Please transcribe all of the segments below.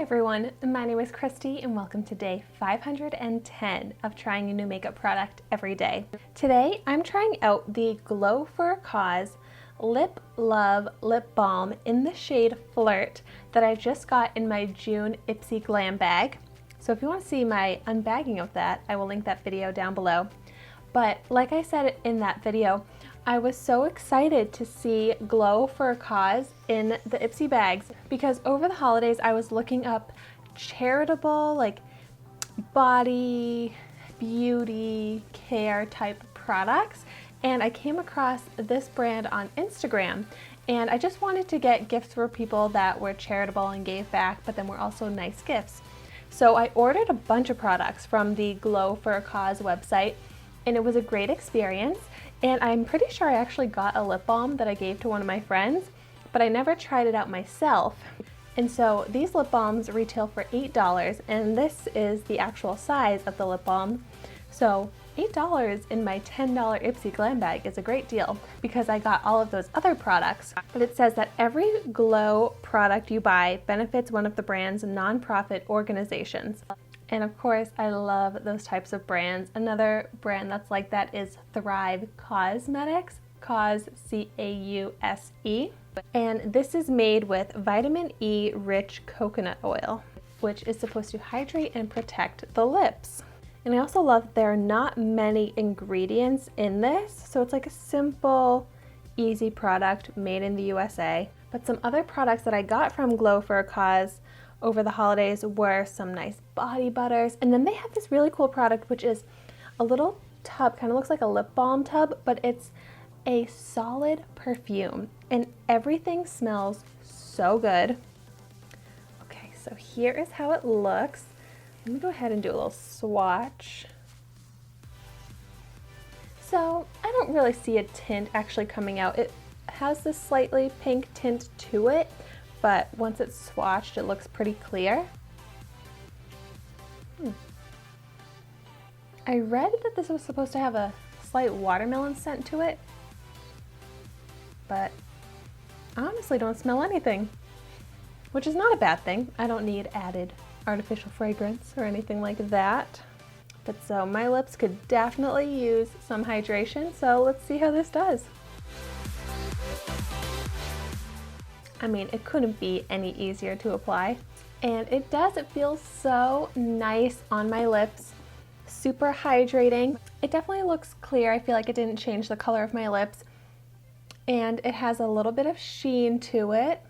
everyone, my name is Christy and welcome to day 510 of trying a new makeup product every day. Today I'm trying out the Glow for a Cause Lip Love Lip Balm in the shade Flirt that I just got in my June Ipsy Glam bag. So if you want to see my unbagging of that, I will link that video down below. But like I said in that video, I was so excited to see Glow for a Cause in the Ipsy bags because over the holidays I was looking up charitable, like body, beauty, care type products, and I came across this brand on Instagram, and I just wanted to get gifts for people that were charitable and gave back, but then were also nice gifts. So I ordered a bunch of products from the Glow for a Cause website, and it was a great experience. And I'm pretty sure I actually got a lip balm that I gave to one of my friends, but I never tried it out myself. And so these lip balms retail for $8, and this is the actual size of the lip balm. So $8 in my $10 Ipsy Glam bag is a great deal because I got all of those other products. But it says that every Glow product you buy benefits one of the brand's nonprofit organizations. And of course, I love those types of brands. Another brand that's like that is Thrive Cosmetics, Cause, C-A-U-S-E. And this is made with vitamin E rich coconut oil, which is supposed to hydrate and protect the lips. And I also love that there are not many ingredients in this. So it's like a simple, easy product made in the USA. But some other products that I got from Glow for a Cause over the holidays were some nice body butters, and then they have this really cool product which is a little tub, kind of looks like a lip balm tub, but it's a solid perfume and everything smells so good. Okay, so here is how it looks. Let me go ahead and do a little swatch. So I don't really see a tint actually coming out. It has this slightly pink tint to it, but once it's swatched, it looks pretty clear. I read that this was supposed to have a slight watermelon scent to it, but I honestly don't smell anything, which is not a bad thing. I don't need added artificial fragrance or anything like that. But so my lips could definitely use some hydration, so let's see how this does. I mean, it couldn't be any easier to apply. And it does, it feels so nice on my lips. Super hydrating. It definitely looks clear. I feel like it didn't change the color of my lips. And it has a little bit of sheen to it.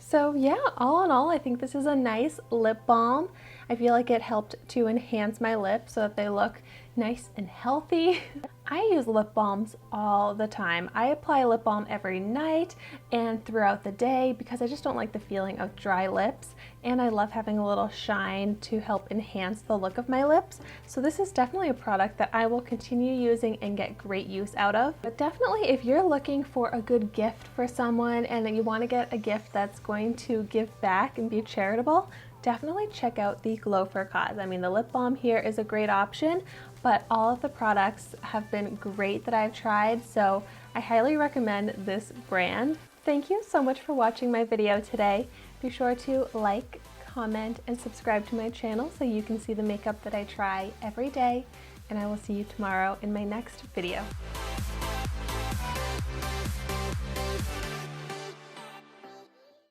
So yeah, all in all, I think this is a nice lip balm. I feel like it helped to enhance my lips so that they look nice and healthy. I use lip balms all the time. I apply lip balm every night and throughout the day because I just don't like the feeling of dry lips, and I love having a little shine to help enhance the look of my lips. So this is definitely a product that I will continue using and get great use out of. But definitely if you're looking for a good gift for someone and that you want to get a gift that's going to give back and be charitable, definitely check out the Glow for a Cause. I mean, the lip balm here is a great option, but all of the products have been great that I've tried, so I highly recommend this brand. Thank you so much for watching my video today. Be sure to like, comment, and subscribe to my channel so you can see the makeup that I try every day, and I will see you tomorrow in my next video.